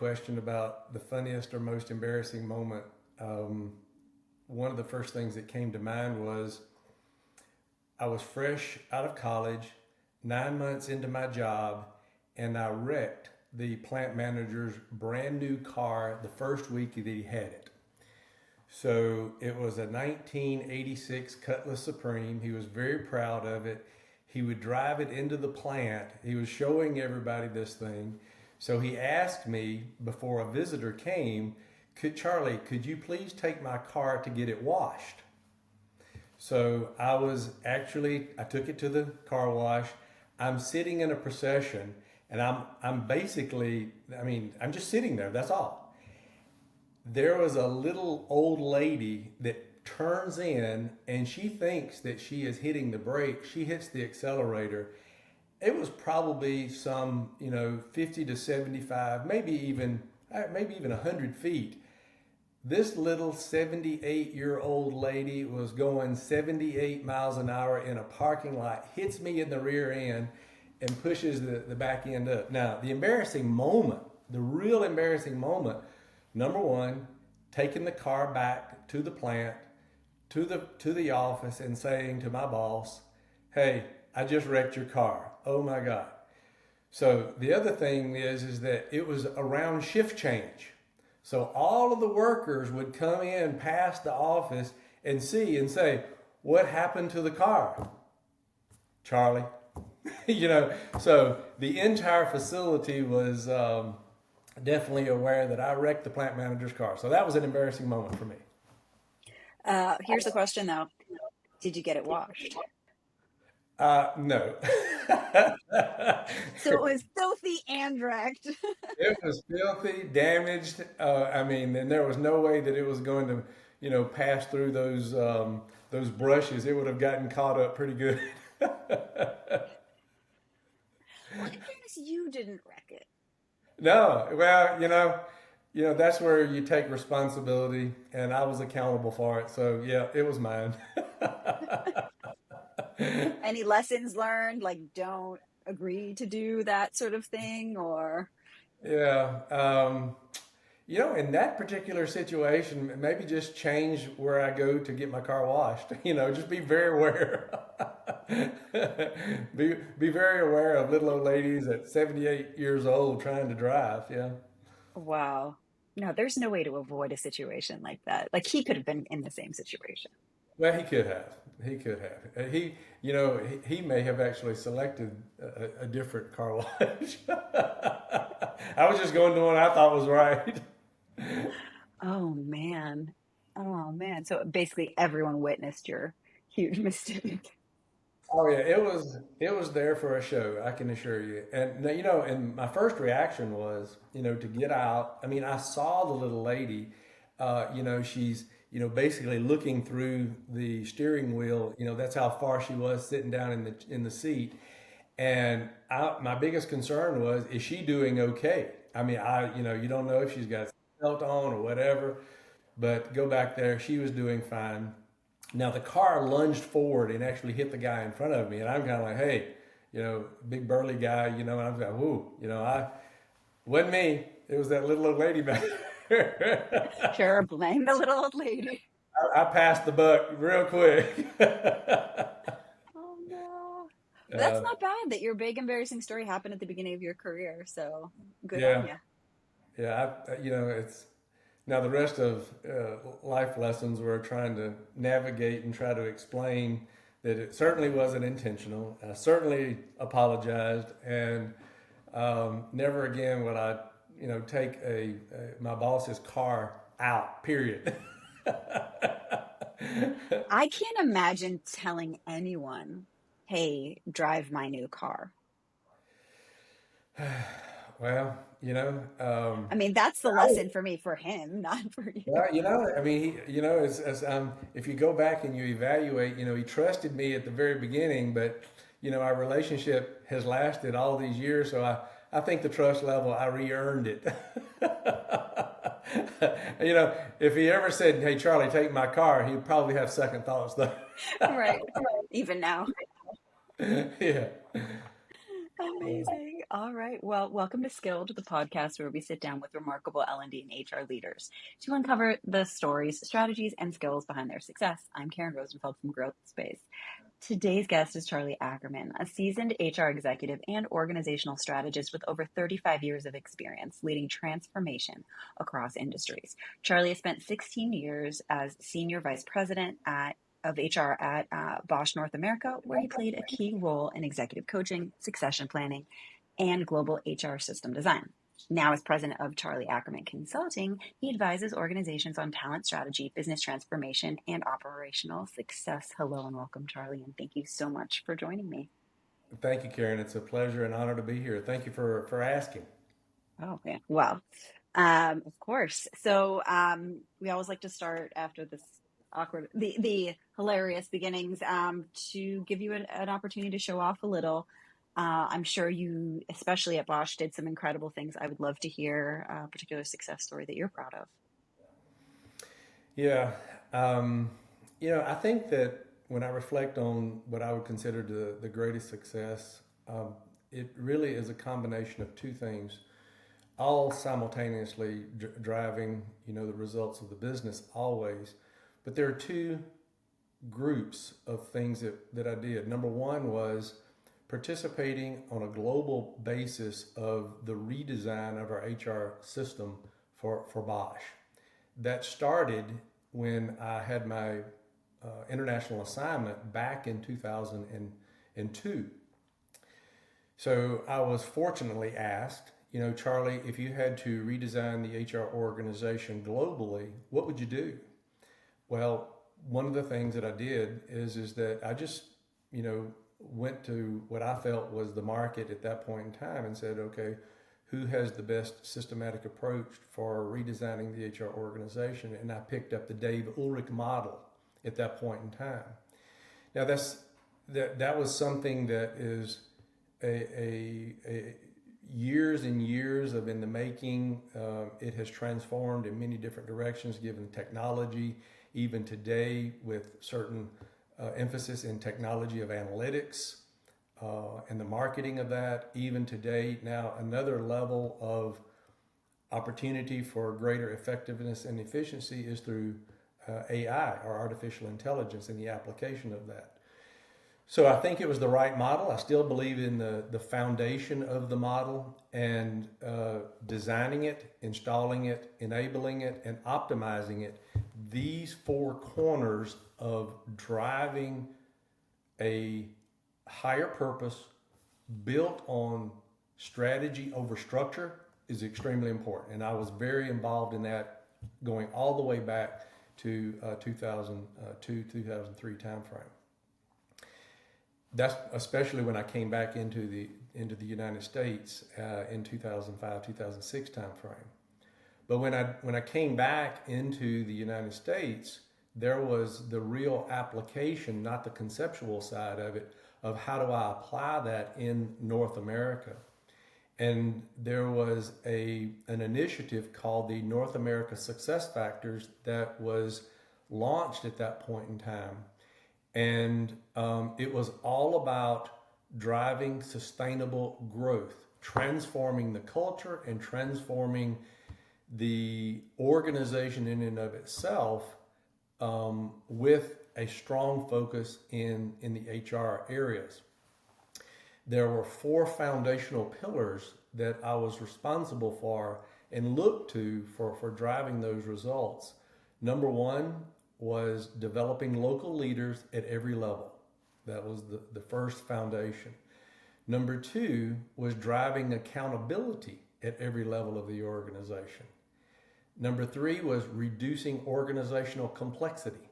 question about the funniest or most embarrassing moment, one of the first things that came to mind was I was fresh out of college, 9 months into my job, and I wrecked the plant manager's brand new car the first week that he had it. So it was a 1986 Cutlass Supreme. He was very proud of it. He would drive it into the plant. He was showing everybody this thing. So he asked me before a visitor came, Charlie, could you please take my car to get it washed? So I took it to the car wash. I'm sitting in a procession and I'm just sitting there. That's all. There was a little old lady that turns in and she thinks that she is hitting the brake. She hits the accelerator. It was probably some, 50 to 75, maybe even 100 feet. This little 78-year-old lady was going 78 miles an hour in a parking lot, hits me in the rear end, and pushes the back end up. Now, the real embarrassing moment, number one, taking the car back to the plant, to the office, and saying to my boss, "Hey, I just wrecked your car. Oh my God." So the other thing is that it was around shift change. So all of the workers would come in past the office and see and say, "What happened to the car, Charlie?" So the entire facility was definitely aware that I wrecked the plant manager's car. So that was an embarrassing moment for me. Here's the question though. Did you get it washed? No. So it was filthy and wrecked. It was filthy, damaged. And there was no way that it was going to, pass through those brushes. It would have gotten caught up pretty good. Well, in fairness, you didn't wreck it. No, well, that's where you take responsibility, and I was accountable for it. So yeah, it was mine. Any lessons learned? Like, don't agree to do that sort of thing, or Yeah. In that particular situation, maybe just change where I go to get my car washed. Just be very aware. be very aware of little old ladies at 78 years old trying to drive. Yeah. wow. No, there's no way to avoid a situation like that. Like he could have been in the same situation. Well, he could have. He could have. He may have actually selected a different car wash. I was just going to one I thought was right. Oh man. Oh man. So basically everyone witnessed your huge mistake. Oh yeah, it was there for a show, I can assure you. And my first reaction was, to get out. I mean, I saw the little lady, she's, basically looking through the steering wheel. That's how far she was sitting down in the seat. And my biggest concern was, is she doing okay? I mean, you don't know if she's got a belt on or whatever, but go back there. She was doing fine. Now the car lunged forward and actually hit the guy in front of me, and I'm kind of like, hey, big burly guy, and I'm like, whoo, I wasn't me. It was that little old lady back there. Sure, blame the little old lady. I passed the buck real quick. Oh no. But that's uh, not bad that your big embarrassing story happened at the beginning of your career. So good on yeah, you. yeah. It's now the rest of life lessons we're trying to navigate and try to explain that it certainly wasn't intentional. I certainly apologized, and never again would I, take my boss's car out. Period. I can't imagine telling anyone, hey, drive my new car. Well, I mean, that's the lesson for me, for him, not for you. well, I mean, if you go back and you evaluate, he trusted me at the very beginning, but our relationship has lasted all these years, so I think the trust level I re-earned it. If he ever said, "Hey, Charlie, take my car," he'd probably have second thoughts, though. Right. Even now. Yeah. Amazing. All right. Well, welcome to Skilled, the podcast where we sit down with remarkable L&D and HR leaders to uncover the stories, strategies, and skills behind their success. I'm Karen Rosenfeld from Growth Space. Today's guest is Charlie Ackerman, a seasoned HR executive and organizational strategist with over 35 years of experience leading transformation across industries. Charlie has spent 16 years as senior vice president of HR at Bosch North America, where he played a key role in executive coaching, succession planning, and global HR system design. Now, as president of Charlie Ackerman Consulting, he advises organizations on talent strategy, business transformation, and operational success. Hello and welcome, Charlie, and thank you so much for joining me. Thank you, Karen. It's a pleasure and honor to be here. Thank you for asking. Oh, yeah. Well, of course. So we always like to start after this the hilarious beginnings to give you an opportunity to show off a little. I'm sure you, especially at Bosch, did some incredible things. I would love to hear a particular success story that you're proud of. Yeah. Um, I think that when I reflect on what I would consider the greatest success, it really is a combination of two things, all simultaneously driving, the results of the business always. But there are two groups of things that I did. Number one was participating on a global basis of the redesign of our HR system for Bosch. That started when I had my international assignment back in 2002. So I was fortunately asked, Charlie, if you had to redesign the HR organization globally, what would you do? Well, one of the things that I did is that I just, went to what I felt was the market at that point in time and said, okay, who has the best systematic approach for redesigning the HR organization? And I picked up the Dave Ulrich model at that point in time. Now that was something that is a years and years of in the making. It has transformed in many different directions given technology, even today with certain emphasis in technology of analytics and the marketing of that. Even today, now another level of opportunity for greater effectiveness and efficiency is through AI or artificial intelligence and the application of that. So I think it was the right model. I still believe in the foundation of the model and designing it, installing it, enabling it, and optimizing it. These four corners of driving a higher purpose built on strategy over structure is extremely important. And I was very involved in that going all the way back to 2002, 2003 timeframe. That's especially when I came back into the United States in 2005, 2006 timeframe. But when I came back into the United States, there was the real application, not the conceptual side of it, of how do I apply that in North America. And there was an initiative called the North America Success Factors that was launched at that point in time. And it was all about driving sustainable growth, transforming the culture and transforming the organization in and of itself with a strong focus in the HR areas. There were four foundational pillars that I was responsible for and looked to for driving those results. Number one was developing local leaders at every level. That was the first foundation. Number two was driving accountability at every level of the organization. Number three was reducing organizational complexity.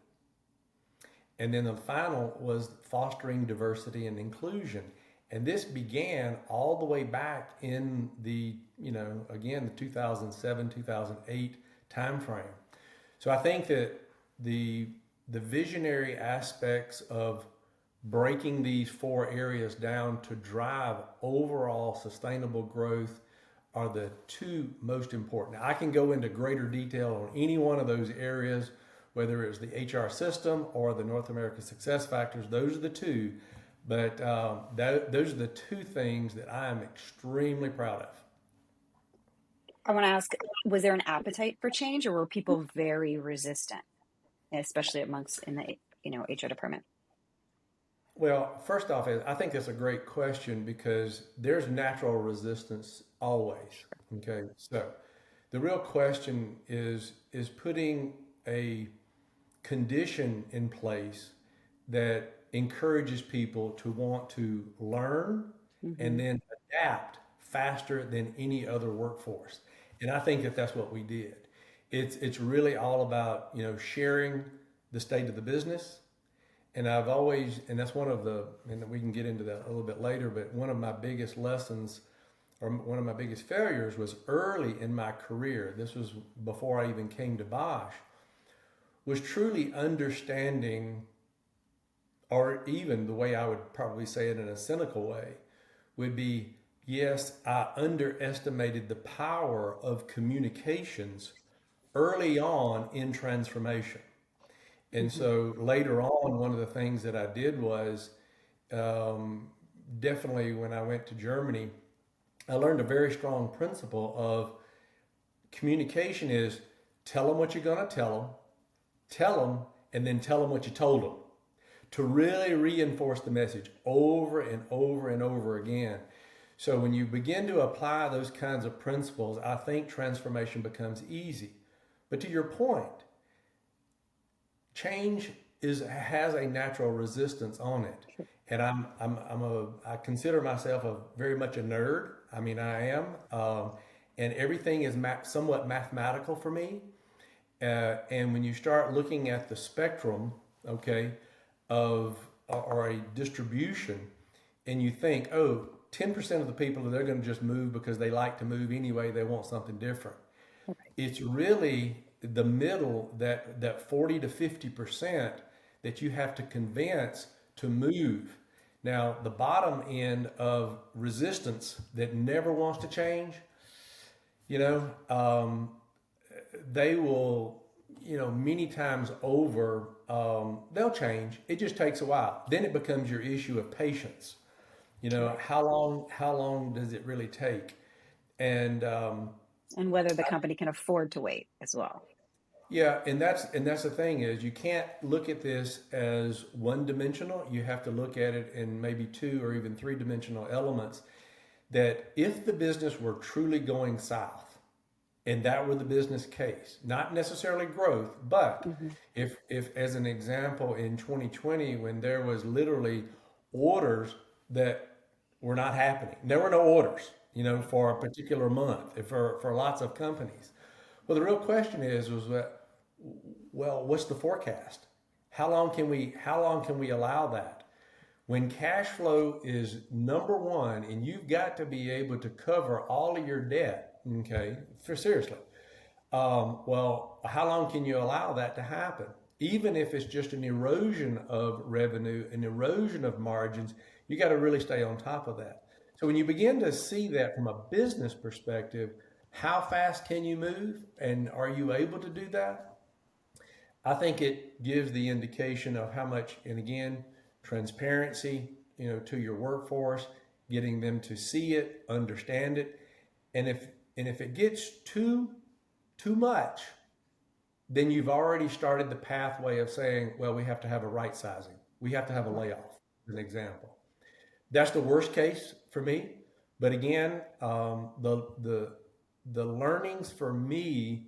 And then the final was fostering diversity and inclusion. And this began all the way back in the 2007, 2008 timeframe. So I think that the visionary aspects of breaking these four areas down to drive overall sustainable growth are the two most important. Now, I can go into greater detail on any one of those areas, whether it's the HR system or the North America Success Factors. Those are the two. But those are the two things that I am extremely proud of. I want to ask, was there an appetite for change, or were people very resistant, especially amongst in the HR department? Well, first off, I think that's a great question because there's natural resistance always. Okay, so the real question is putting a condition in place that encourages people to want to learn and Hmm. then adapt faster than any other workforce. And I think that that's what we did. It's really all about sharing the state of the business. And I've always, and that's one of the, and we can get into that a little bit later, but one of my biggest lessons or one of my biggest failures was early in my career. This was before I even came to Bosch, was truly understanding, or even the way I would probably say it in a cynical way, would be yes, I underestimated the power of communications early on in transformation. And Hmm. so later on, one of the things that I did was um, definitely when I went to Germany, I learned a very strong principle of communication is tell them what you're going to tell them, and then tell them what you told them to really reinforce the message over and over and over again. So when you begin to apply those kinds of principles, I think transformation becomes easy. But to your point, change has a natural resistance on it. And I consider myself a very much a nerd. I mean, I am. And everything is somewhat mathematical for me. And when you start looking at the spectrum, okay, of or a distribution, and you think, oh, 10% of the people they're going to just move because they like to move anyway, they want something different. It's really the middle, that 40 to 50% that you have to convince to move. Now, the bottom end of resistance that never wants to change, you know, they will, many times over, they'll change. It just takes a while. Then it becomes your issue of patience. Right. How long does it really take? And And whether the company can afford to wait as well. yeah, and that's the thing is you can't look at this as one dimensional. You have to look at it in maybe two or even three dimensional elements. That if the business were truly going south, and that were the business case, not necessarily growth, but Hmm. if as an example in 2020 when there was literally orders that were not happening, there were no orders, for a particular month for lots of companies. Well, the real question was that, well, what's the forecast? How long can we allow that? When cash flow is number one and you've got to be able to cover all of your debt, okay, for seriously, well, how long can you allow that to happen? Even if it's just an erosion of revenue, an erosion of margins, you got to really stay on top of that. So when you begin to see that from a business perspective, how fast can you move and are you able to do that? I think it gives the indication of how much, and again, transparency, to your workforce, getting them to see it, understand it, and if it gets too much, then you've already started the pathway of saying, well, we have to have a right sizing, we have to have a Right. layoff, as an example. That's the worst case for me. But again, the learnings for me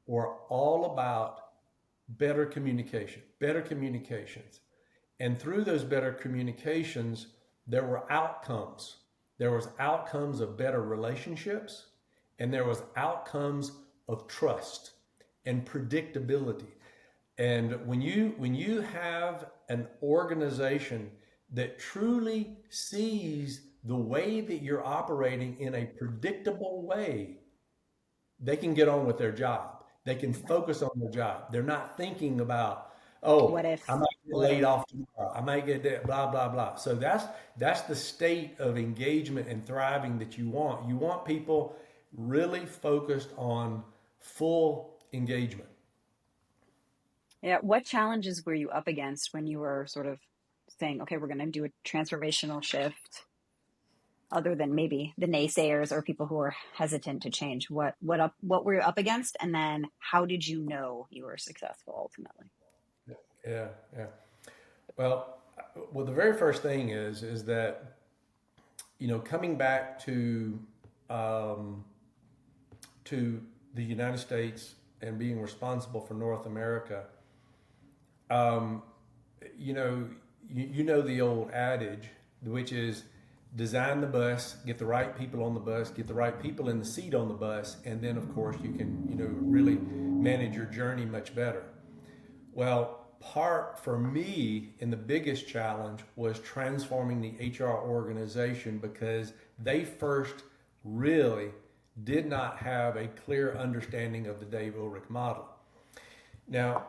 were all about better communications. And through those better communications, there were outcomes. There was outcomes of better relationships, and there was outcomes of trust and predictability. And when you have an organization that truly sees the way that you're operating in a predictable way, they can get on with their job. They can Right. focus on their job. They're not thinking about, What oh, I if? might get What laid if? off tomorrow. I might get that, blah, blah, blah. So that's the state of engagement and thriving that you want. You want people really focused on full engagement. Yeah. What challenges were you up against when you were sort of saying, okay, we're going to do a transformational shift, other than maybe the naysayers or people who are hesitant to change? What were you up against, and then how did you know you were successful ultimately? Yeah, yeah. Well, the very first thing is that coming back um, to the United States and being responsible for North America, um, you know, you know the old adage, which is design the bus, get the right people on the bus, get the right people in the seat on the bus, and then of course you can really manage your journey much better. Well, part for me and the biggest challenge was transforming the HR organization because they first really did not have a clear understanding of the Dave Ulrich model. Now,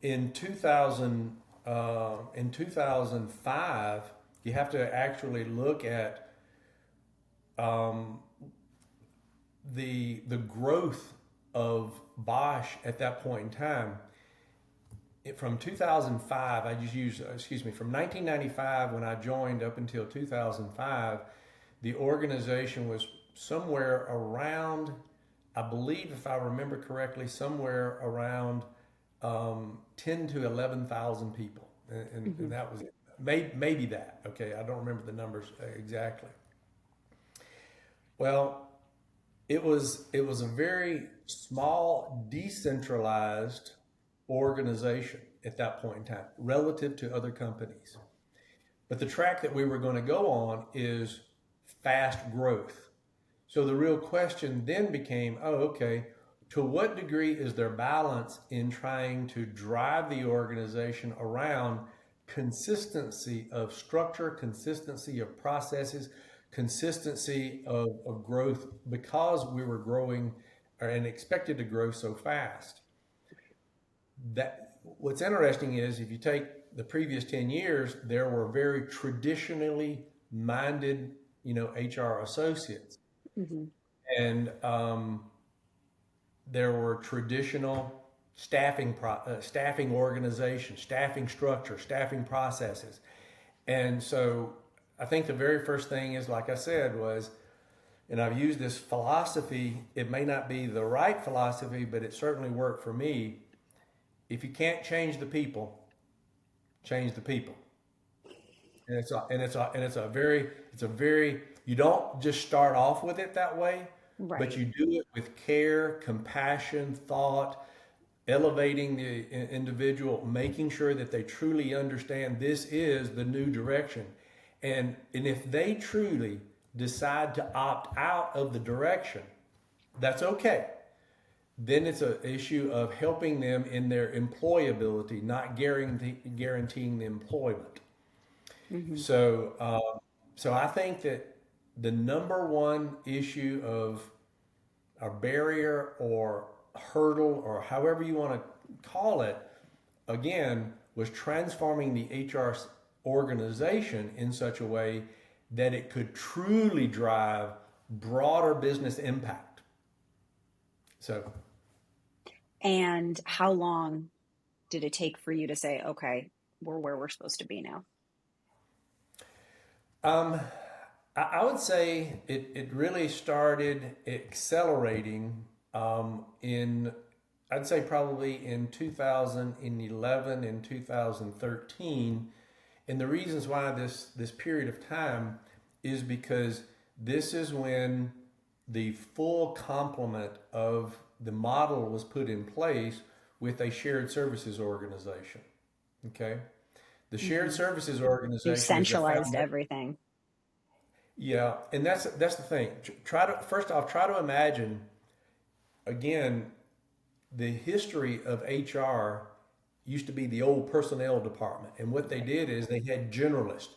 in 2005, you have to actually look at um, the growth of Bosch at that point in time. From 2005, I just use, from 1995 when I joined up until 2005, the organization was somewhere around, I believe if I remember correctly, somewhere around 10 to 11,000 people. And that was it. Maybe that, okay, I don't remember the numbers exactly. Well, it was a very small, decentralized organization at that point in time relative to other companies. But the track that we were going to go on is fast growth. So the real question then became, oh, okay, to what degree is there balance in trying to drive the organization around consistency of structure, consistency of processes, consistency of growth because we were growing and expected to grow so fast? That what's interesting is if you take the previous 10 years, there were very traditionally minded, HR associates, Mm-hmm. and there were traditional staffing organizations, staffing structure, staffing processes, and so I think the very first thing is, like I said, was, and I've used this philosophy. It may not be the right philosophy, but it certainly worked for me. If you can't change the people, change the people. And it's a very you don't just start off with it that way, but Right. you do it with care, compassion, thought, elevating the individual, making sure that they truly understand this is the new direction. And if they truly decide to opt out of the direction, that's okay. Then it's an issue of helping them in their employability, not guaranteeing the employment. Mm-hmm. So I think that the number one issue of a barrier or hurdle or however you want to call it, again, was transforming the HR organization in such a way that it could truly drive broader business impact. So And how long did it take for you to say, okay, we're where we're supposed to be now? Um, I would say it really started accelerating I'd say probably in 2011 and 2013. And the reasons why this period of time is because this is when the full complement of the model was put in place with a shared services organization. Okay. The shared Mm-hmm. services You organization is the centralized foundation. everything. Yeah, and that's the thing. Try to first off try to imagine again the history of HR used to be the old personnel department, and what they Right. did is they had generalists,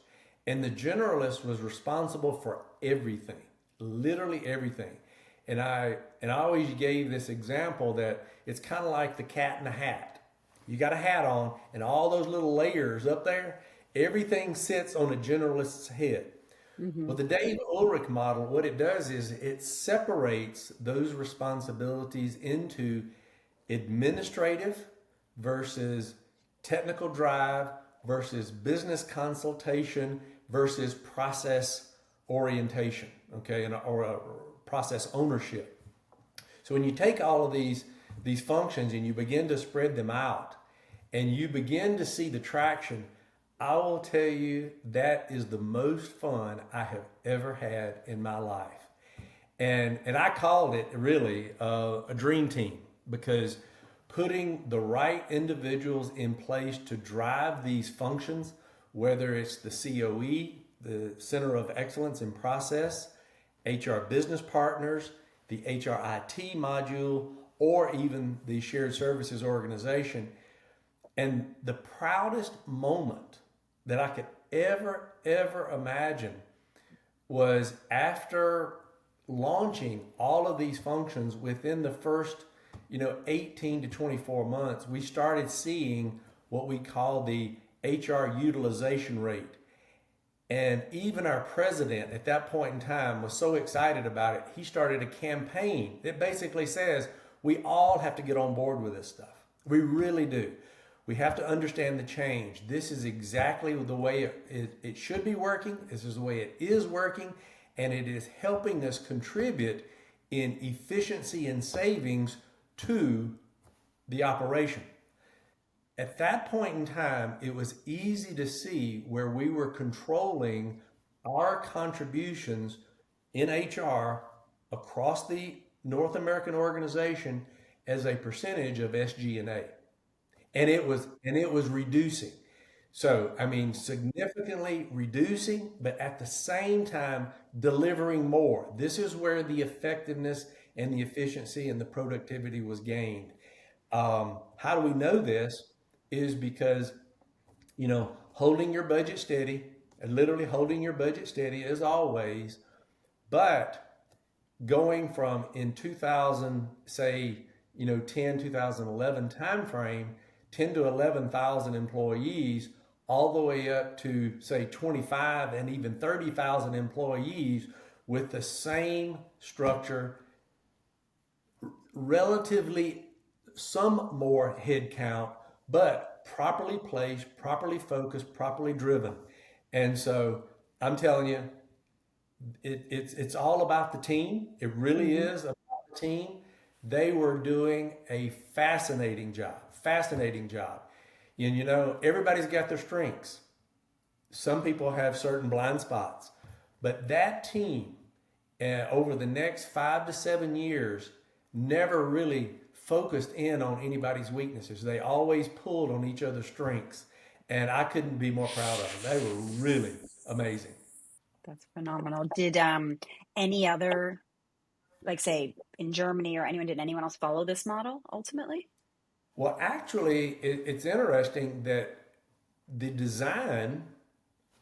and the generalist was responsible for everything, literally everything. And I always gave this example that it's kind of like the cat in the hat. You got a hat on, and all those little layers up there, everything sits on a generalist's head. Mm-hmm. Well, the Dave Ulrich model, what it does is it separates those responsibilities into administrative versus technical drive versus business consultation versus process orientation, okay, or a process ownership. So when you take all of these functions and you begin to spread them out and you begin to see the traction, I will tell you that is the most fun I have ever had in my life. And I called it really a dream team, because putting the right individuals in place to drive these functions, whether it's the COE, the Center of Excellence in Process, HR business partners, the HRIT module, or even the shared services organization. And the proudest moment that I could ever imagine was after launching all of these functions. Within the first 18 to 24 months, we started seeing what we call the HR utilization rate. And even our president at that point in time was so excited about it, he started a campaign that basically says we all have to get on board with this stuff. We really do. We have to understand the change. This is exactly the way it should be working. This is the way it is working. And it is helping us contribute in efficiency and savings to the operation. At that point in time, it was easy to see where we were controlling our contributions in HR across the North American organization as a percentage of SG&A. And it was reducing. So, I mean, significantly reducing, but at the same time, delivering more. This is where the effectiveness and the efficiency and the productivity was gained. How do we know this? Is because, holding your budget steady, and literally holding your budget steady as always, but going from in 2000, say, 2011 timeframe, 10 to 11,000 employees, all the way up to say 25 and even 30,000 employees with the same structure, relatively some more headcount, but properly placed, properly focused, properly driven. And so I'm telling you, it's all about the team. It really is about the team. They were doing a fascinating job, fascinating job. And everybody's got their strengths. Some people have certain blind spots, but that team over the next 5 to 7 years never really focused in on anybody's weaknesses. They always pulled on each other's strengths. And I couldn't be more proud of them. They were really amazing. That's phenomenal. Did any other, like say in Germany or anyone, did anyone else follow this model ultimately? Well, actually, it's interesting that the design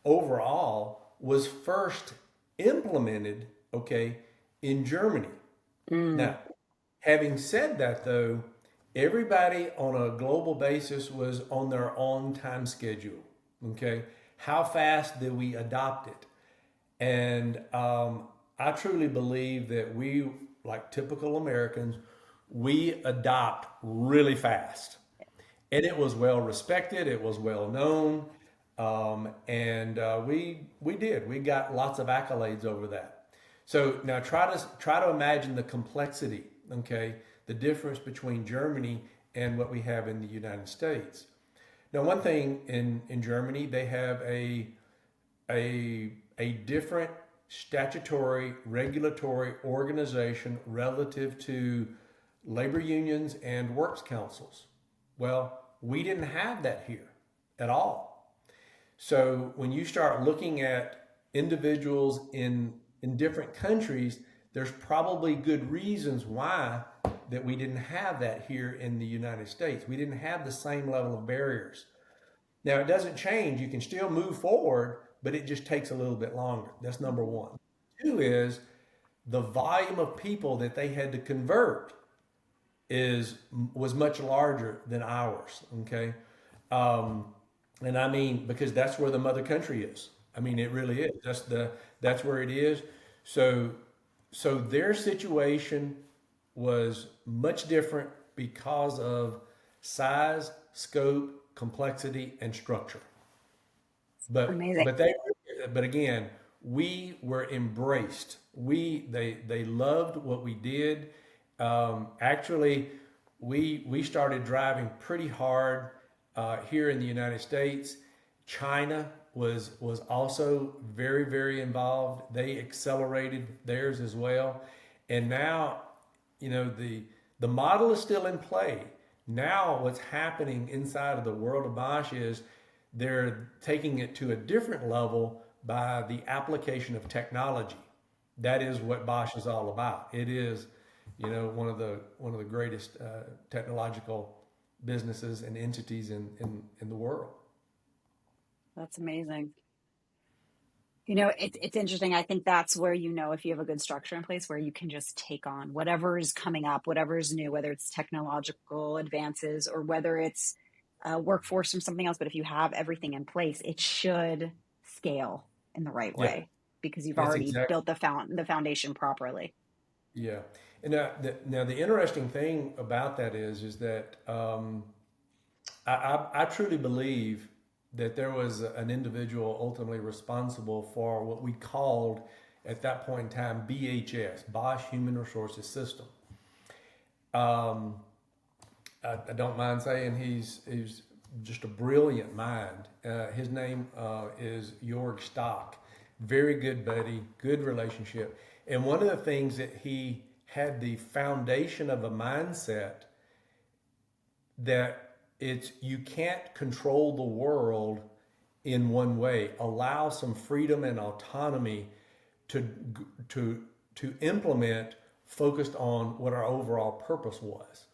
overall was first implemented, okay, in Germany. Now, having said that, though, everybody on a global basis was on their own time schedule. Okay, how fast did we adopt it? And I truly believe that we, like typical Americans, we adopt really fast. And it was well respected, it was well known, and we did. We got lots of accolades over that. So now try to imagine the complexity, okay, the difference between Germany and what we have in the United States. Now, one thing in Germany, they have a different statutory regulatory organization relative to labor unions and works councils. Well, we didn't have that here at all. So when you start looking at individuals in different countries, there's probably good reasons why that we didn't have that here in the United States. We didn't have the same level of barriers. Now, it doesn't change. You can still move forward, but it just takes a little bit longer. That's number one. Two is the volume of people that they had to convert was much larger than ours. Okay, and I mean, because that's where the mother country is. I mean, it really is. That's where it is. So their situation was much different because of size, scope, complexity, and structure. Amazing. But again, we were embraced. They loved what we did. Actually, we started driving pretty hard here in the United States. China was also very involved. They accelerated theirs as well, and now, the model is still in play. Now, what's happening inside of the world of Bosch is they're taking it to a different level by the application of technology. That is what Bosch is all about. It is, one of the greatest technological businesses and entities in the world. That's amazing. It's interesting. I think that's where, if you have a good structure in place where you can just take on whatever is coming up, whatever is new, whether it's technological advances or whether it's a workforce from something else. But if you have everything in place, it should scale in the right Yeah, way because you've it's already exactly. built the foundation properly. Yeah, and now the interesting thing about that is that I truly believe that there was an individual ultimately responsible for what we called at that point in time BHS, Bosch Human Resources System. Um, I don't mind saying he's just a brilliant mind. His name is Jorg Stock. Very good buddy, good relationship. And one of the things that he had the foundation of a mindset that it's you can't control the world in one way. Allow some freedom and autonomy to to implement focused on what our overall purpose was.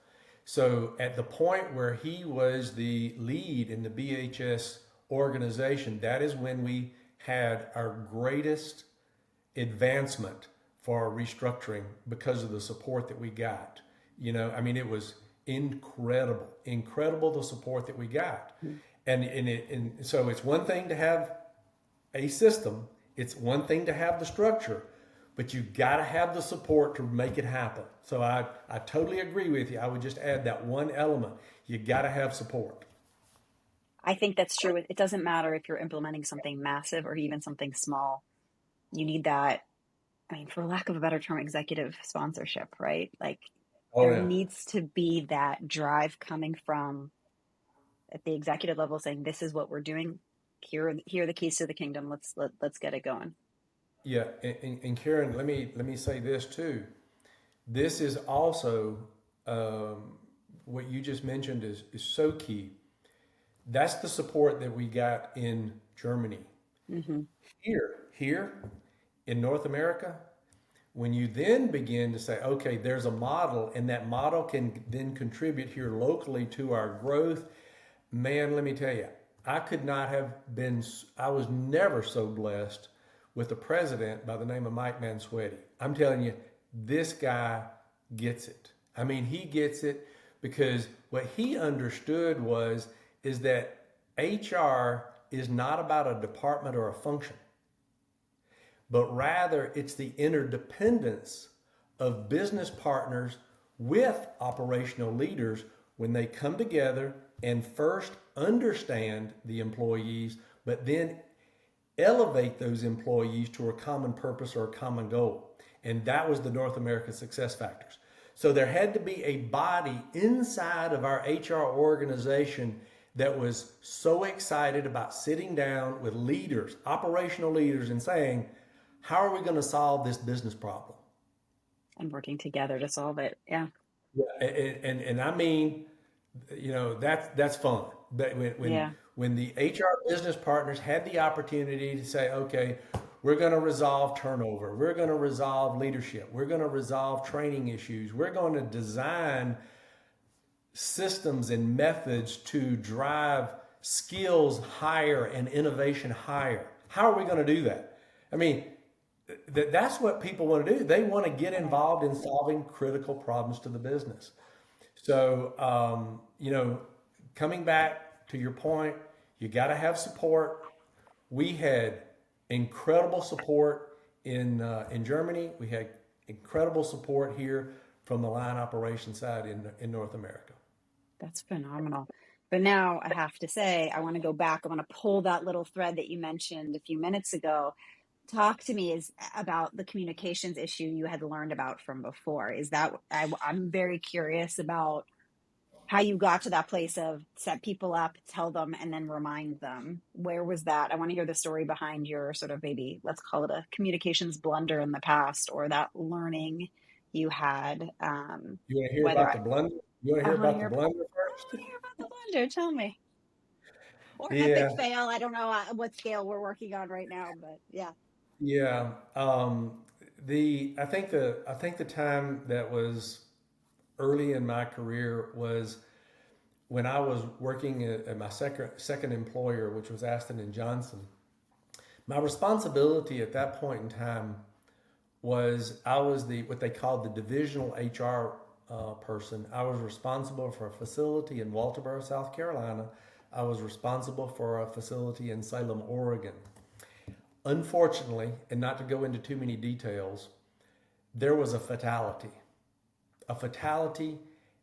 So at the point where he was the lead in the BHS organization, that is when we had our greatest advancement for our restructuring because of the support that we got. It was incredible the support that we got. And so it's one thing to have a system, it's one thing to have the structure, but you got to have the support to make it happen. So I totally agree with you. I would just add that one element. You got to have support. I think that's true. It doesn't matter if you're implementing something massive or even something small. You need that, I mean, for lack of a better term, executive sponsorship, right? Like Oh there yeah. needs to be that drive coming from at the executive level saying, this is what we're doing. Here are the keys to the kingdom. Let's get it going. Yeah, and Karen, let me say this too. This is also what you just mentioned is so key. That's the support that we got in Germany. Mm-hmm. Here in North America, when you then begin to say, okay, there's a model, and that model can then contribute here locally to our growth, man, let me tell you, I was never so blessed with a president by the name of Mike Mansuetti. I'm telling you, this guy gets it. I mean, he gets it because what he understood is that HR is not about a department or a function, but rather it's the interdependence of business partners with operational leaders when they come together and first understand the employees, but then elevate those employees to a common purpose or a common goal. And that was the North American success factors. So there had to be a body inside of our HR organization that was so excited about sitting down with leaders, operational leaders, and saying, how are we going to solve this business problem? And working together to solve it. Yeah. Yeah, and I mean, that's fun. But Yeah. when the HR business partners had the opportunity to say, okay, we're going to resolve turnover, we're going to resolve leadership, we're going to resolve training issues, we're going to design systems and methods to drive skills higher and innovation higher. How are we going to do that? I mean, that's what people want to do. They want to get involved in solving critical problems to the business. So, coming back to your point, you got to have support. We had incredible support in Germany. We had incredible support here from the line operation side in North America. That's phenomenal. But now I have to say, I want to go back. I want to pull that little thread that you mentioned a few minutes ago. Talk to me about the communications issue you had learned about from before. Is that I'm very curious about how you got to that place of set people up, tell them, and then remind them. Where was that? I want to hear the story behind your sort of, maybe let's call it a communications blunder in the past, or that learning you had. You want to hear Whether about the blunder? You want to I hear want to about the hear, blunder first? hear about the blunder. Tell me. Or epic Yeah, fail. I don't know what scale we're working on right now, but yeah. yeah. I think the time that was early in my career was when I was working at my second employer, which was Aston and Johnson. My responsibility at that point in time was I was what they called the divisional HR person. I was responsible for a facility in Walterboro, South Carolina. I was responsible for a facility in Salem, Oregon. Unfortunately, and not to go into too many details, there was a fatality,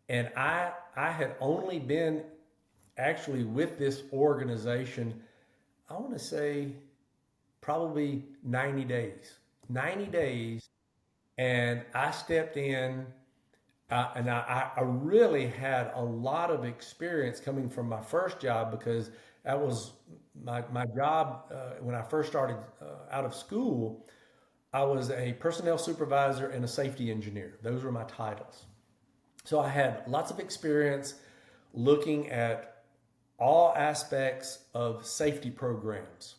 and I had only been actually with this organization, I want to say probably 90 days. 90 days, and I stepped in, and I really had a lot of experience coming from my first job, because that was my job when I first started out of school. I was a personnel supervisor and a safety engineer. Those were my titles. So I had lots of experience looking at all aspects of safety programs.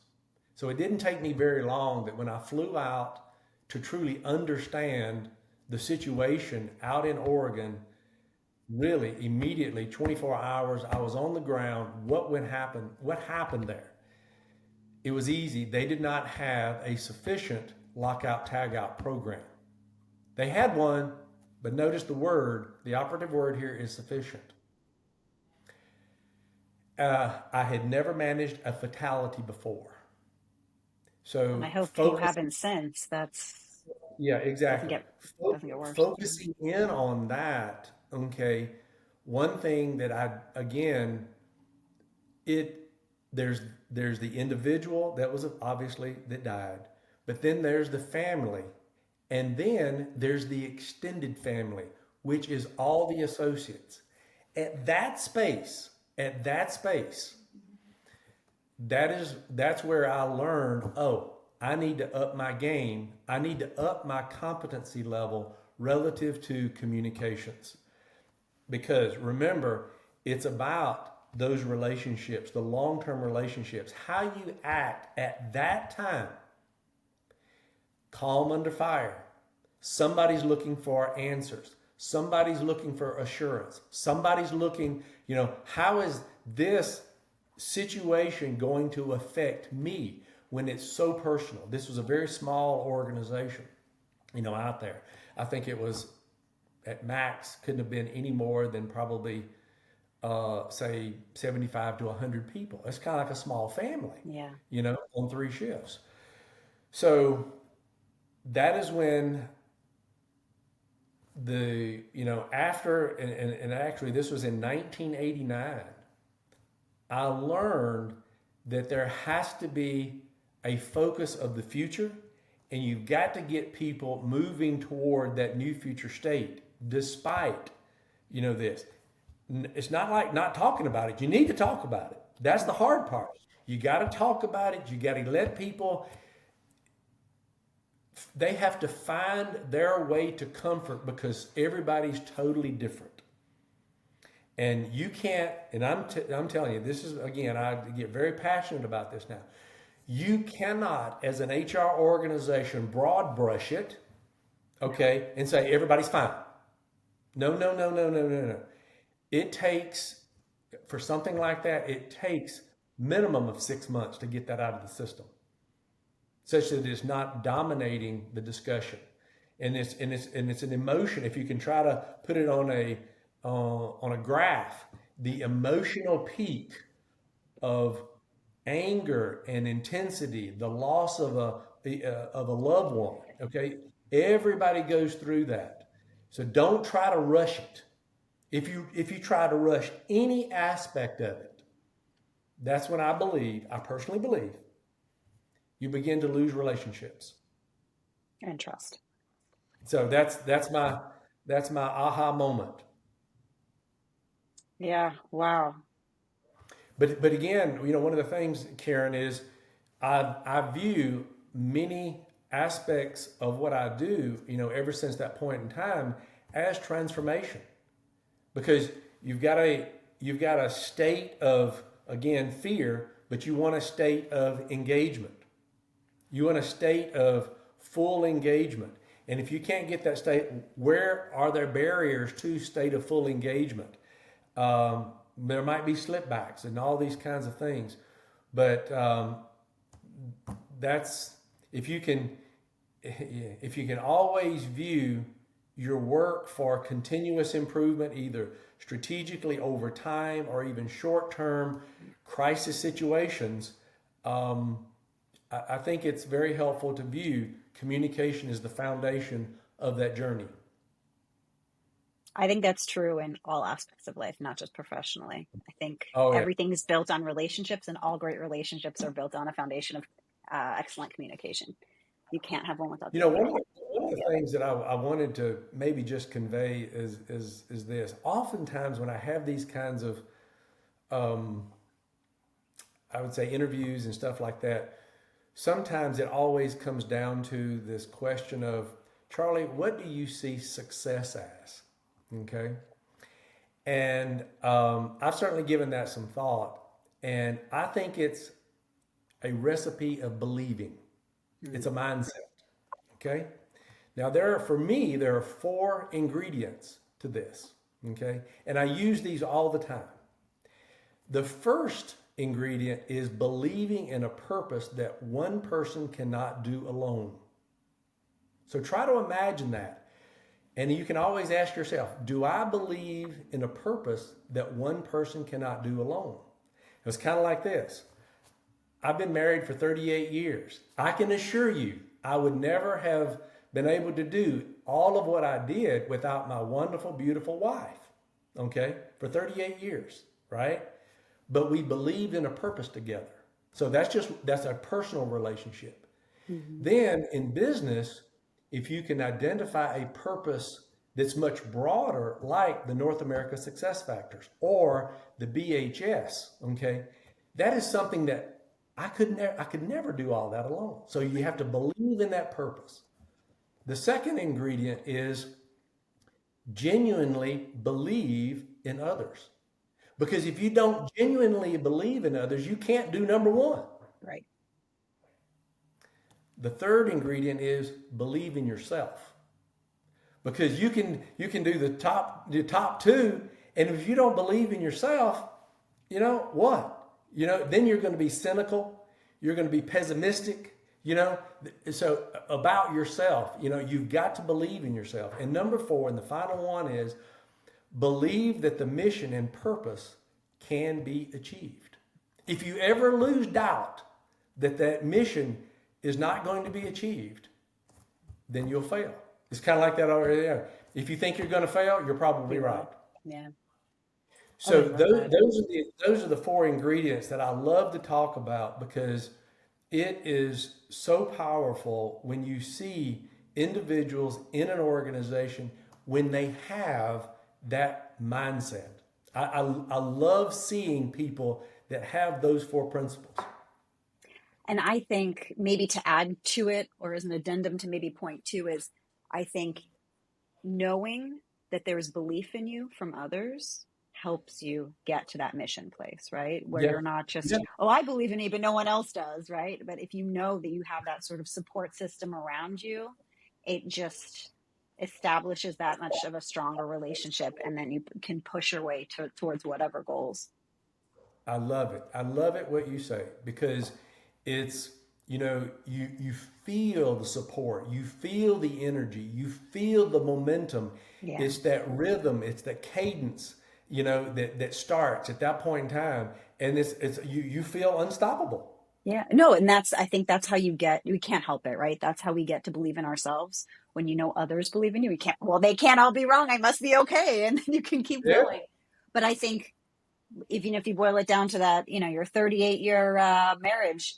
So it didn't take me very long that when I flew out to truly understand the situation out in Oregon, really immediately, 24 hours, I was on the ground. What happened there? It was easy. They did not have a sufficient lockout tagout program. They had one, but notice the operative word here is sufficient. I had never managed a fatality before. And So I hope you focus, haven't since. That's yeah, doesn't exactly. get doesn't get worse. Focusing in on that, okay. One thing that again, it there's there's the individual that was obviously that died, but then there's the family, and then there's the extended family, which is all the associates. At that space, that's where I learned, oh, I need to up my game. I need to up my competency level relative to communications. Because remember, it's about those relationships, the long-term relationships, how you act at that time. Calm under fire. Somebody's looking for answers. Somebody's looking for assurance. Somebody's looking, how is this situation going to affect me when it's so personal? This was a very small organization, out there. I think it was at max, couldn't have been any more than probably, say, 75 to 100 people. It's kind of like a small family, Yeah. On 3 shifts. So that is when after, and actually this was in 1989, I learned that there has to be a focus of the future, and you've got to get people moving toward that new future state despite, this. It's not like not talking about it. You need to talk about it. That's the hard part. You got to talk about it. You got to let people, they have to find their way to comfort, because everybody's totally different. And you can't, and I'm telling you, this is, again, I get very passionate about this now. You cannot, as an HR organization, broad brush it, okay, and say everybody's fine. No, no, no, no, no, no, no. It takes, for something like that, it takes minimum of 6 months to get that out of the system, such that it's not dominating the discussion. And it's an emotion. If you can try to put it on a graph, the emotional peak of anger and intensity, the loss of a loved one. Okay, everybody goes through that. So don't try to rush it. If you try to rush any aspect of it, that's when I personally believe, you begin to lose relationships. And trust. So that's my aha moment. Yeah. Wow. But again, one of the things, Karen, is I view many aspects of what I do, ever since that point in time, as transformation, because you've got a state of, again, fear, but you want a state of engagement. You want a state of full engagement. And if you can't get that state, where are there barriers to state of full engagement? There might be slipbacks and all these kinds of things, but that's if you can always view your work for continuous improvement, either strategically over time or even short-term crisis situations. I think it's very helpful to view communication as the foundation of that journey. I think that's true in all aspects of life, not just professionally. I think Oh yeah. everything is built on relationships, and all great relationships are built on a foundation of excellent communication. You can't have one without You the know, other. one of the things that I wanted to maybe just convey is this. Oftentimes when I have these kinds of, um, I would say, interviews and stuff like that, sometimes it always comes down to this question of, Charlie, what do you see success as? Okay. And I've certainly given that some thought. And I think it's a recipe of believing. It's a mindset. Okay. Now, for me, there are 4 ingredients to this. Okay. And I use these all the time. The first ingredient is believing in a purpose that one person cannot do alone. So try to imagine that. And you can always ask yourself, do I believe in a purpose that one person cannot do alone? It's kind of like this. I've been married for 38 years. I can assure you, I would never have been able to do all of what I did without my wonderful, beautiful wife. Okay? For 38 years, right? But we believed in a purpose together. So that's a personal relationship. Mm-hmm. Then in business, if you can identify a purpose that's much broader, like the North America Success Factors or the BHS, okay, that is something that I could never do all that alone. So you have to believe in that purpose. The second ingredient is genuinely believe in others. Because if you don't genuinely believe in others, you can't do number 1. Right. The third ingredient is believe in yourself. Because you can do the top 2, and if you don't believe in yourself, you know what? Then you're going to be cynical, you're going to be pessimistic, so about yourself, you've got to believe in yourself. And number 4, and the final one, is believe that the mission and purpose can be achieved. If you ever lose doubt that mission is not going to be achieved, then you'll fail. It's kind of like that already there. If you think you're going to fail, you're probably right. Yeah. So those are the 4 ingredients that I love to talk about, because it is so powerful when you see individuals in an organization when they have that mindset. I love seeing people that have those 4 principles. And I think maybe to add to it, or as an addendum to maybe point 2, is I think knowing that there's belief in you from others helps you get to that mission place, right? Where Yeah. you're not just, Yeah. oh, I believe in you, but no one else does, right? But if you know that you have that sort of support system around you, it just establishes that much of a stronger relationship, and then you can push your way towards whatever goals. I love it. I love it what you say, because it's, you feel the support, you feel the energy, you feel the momentum. Yeah. It's that rhythm, it's that cadence, that starts at that point in time, and it's you feel unstoppable. Yeah, no, and I think that's how we can't help it, right? That's how we get to believe in ourselves. When you know others believe in you, we can't, well, they can't all be wrong. I must be okay. And then you can keep Yeah, going. But I think even if you boil it down to that, your 38-year marriage,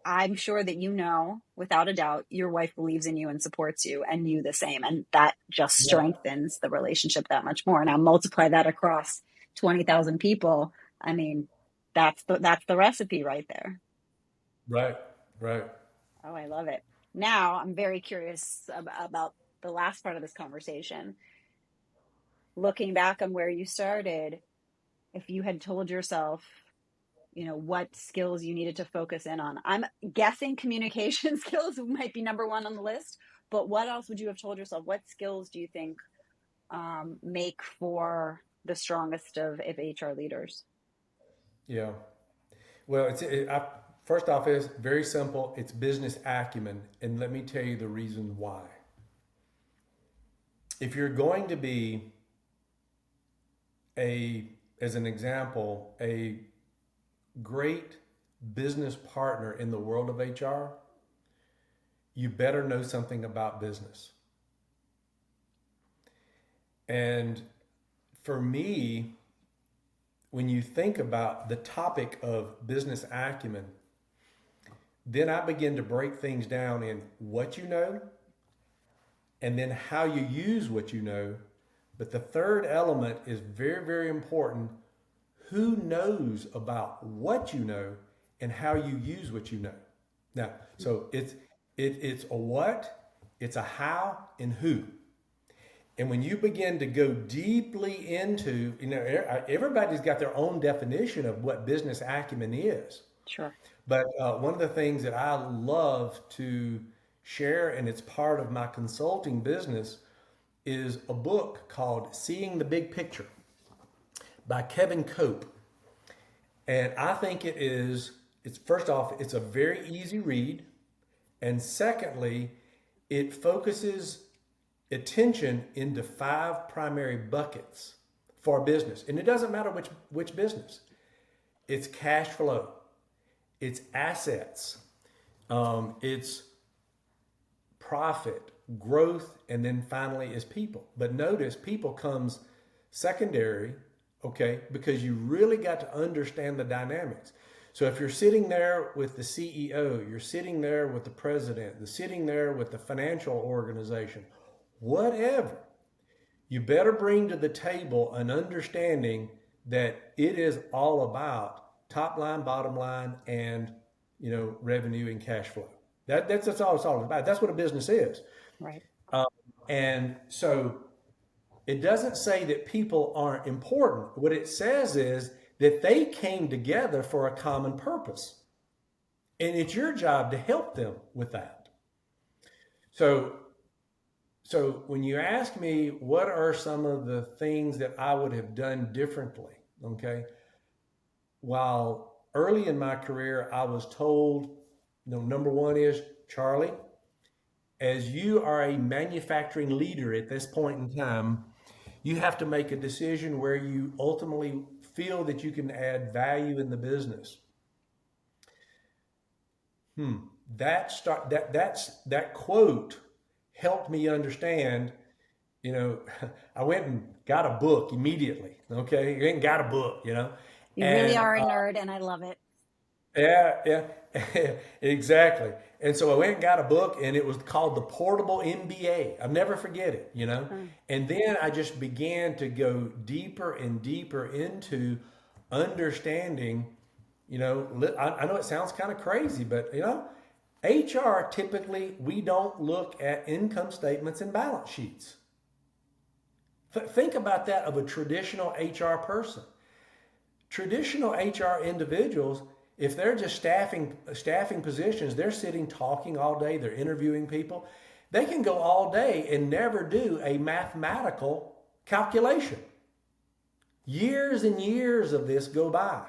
I'm sure that without a doubt, your wife believes in you and supports you, and you the same. And that just yeah, strengthens the relationship that much more. Now multiply that across 20,000 people. I mean, that's the recipe right there. right, right. Oh, I love it. Now I'm very curious about the last part of this conversation. Looking back on where you started, if you had told yourself, what skills you needed to focus in on. I'm guessing communication skills might be number one on the list, but what else would you have told yourself? What skills do you think make for the strongest of HR leaders? Yeah. Well, first off, it's very simple. It's business acumen, and let me tell you the reason why. If you're going to be as an example, a great business partner in the world of HR, you better know something about business. And for me, when you think about the topic of business acumen, then I begin to break things down in what you know and then how you use what you know. But the third element is very, very important. Who knows about what you know and how you use what you know? Now, so it's a what, it's a how, and who. And when you begin to go deeply into, everybody's got their own definition of what business acumen is. Sure. But one of the things that I love to share, and it's part of my consulting business, is a book called Seeing the Big Picture by Kevin Cope. And I think it's first off, it's a very easy read. And secondly, it focuses attention into five primary buckets for business. And it doesn't matter which business. It's cash flow, it's assets, it's profit, growth, and then finally is people. But notice people comes secondary, okay, because you really got to understand the dynamics. So if you're sitting there with the CEO, you're sitting there with the president, you're sitting there with the financial organization, whatever, you better bring to the table an understanding that it is all about top line, bottom line, and revenue and cash flow. That's all it's all about. That's what a business is. Right. And so it doesn't say that people aren't important. What it says is that they came together for a common purpose. And it's your job to help them with that. So when you ask me what are some of the things that I would have done differently, okay? While early in my career I was told, number one is, Charlie, as you are a manufacturing leader at this point in time, you have to make a decision where you ultimately feel that you can add value in the business. That quote helped me understand. I went and got a book immediately. Okay, you went and got a book. You really And are a nerd, and I love it. yeah, yeah, exactly. And so I went and got a book, and it was called The Portable MBA. I'll never forget it. Mm. And then I just began to go deeper and deeper into understanding. I know it sounds kind of crazy, but HR typically we don't look at income statements and balance sheets. Think about that of a traditional HR person. Traditional HR individuals, if they're just staffing positions, they're sitting talking all day, they're interviewing people. They can go all day and never do a mathematical calculation. Years and years of this go by.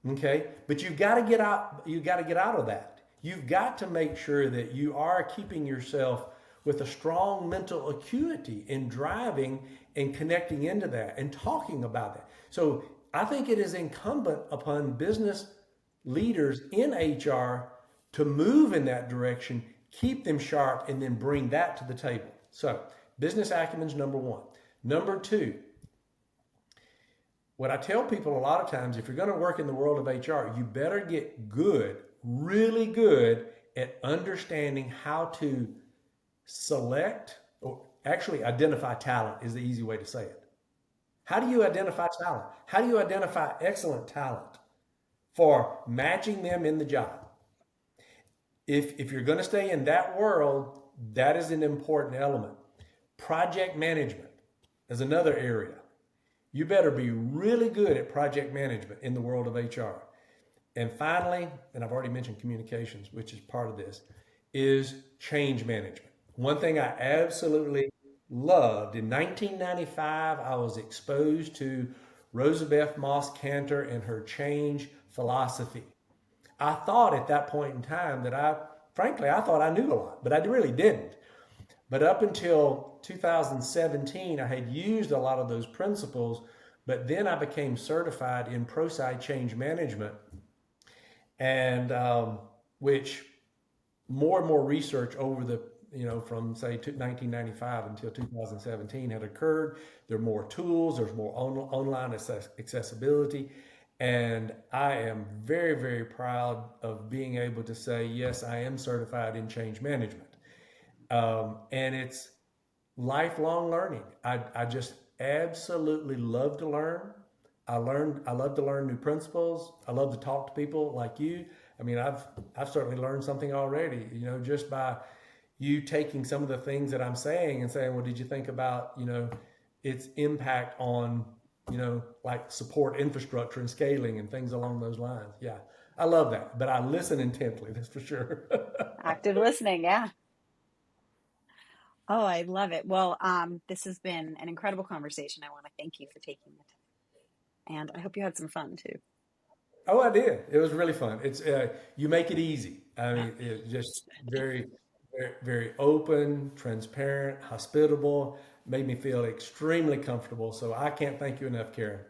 Okay? But you've got to get out of that. You've got to make sure that you are keeping yourself with a strong mental acuity in driving and connecting into that and talking about that. So I think it is incumbent upon business leaders in HR to move in that direction, keep them sharp, and then bring that to the table. So, business acumen's number one. Number two, what I tell people a lot of times, if you're going to work in the world of HR, you better get good, really good at understanding how to select, or actually identify talent is the easy way to say it. How do you identify talent? How do you identify excellent talent for matching them in the job? If you're going to stay in that world, that is an important element. Project management is another area. You better be really good at project management in the world of HR. And finally, and I've already mentioned communications, which is part of this, is change management. One thing I absolutely loved in 1995, I was exposed to Rosabeth Moss Cantor and her change philosophy. I thought at that point in time that frankly, I thought I knew a lot, but I really didn't. But up until 2017, I had used a lot of those principles, but then I became certified in ProSci change management, and which more and more research over the, from say 1995 until 2017 had occurred. There are more tools, there's more online accessibility. And I am very, very proud of being able to say, yes, I am certified in change management. And it's lifelong learning. I just absolutely love to learn. I love to learn new principles. I love to talk to people like you. I mean, I've certainly learned something already, just by you taking some of the things that I'm saying and saying, well, did you think about, its impact on, like support infrastructure and scaling and things along those lines. Yeah, I love that. But I listen intently, that's for sure. Active listening, yeah. Oh, I love it. Well, this has been an incredible conversation. I want to thank you for taking the time, and I hope you had some fun too. Oh, I did. It was really fun. It's you make it easy. I mean, it's just very, very, very open, transparent, hospitable. Made me feel extremely comfortable. So I can't thank you enough, Karen.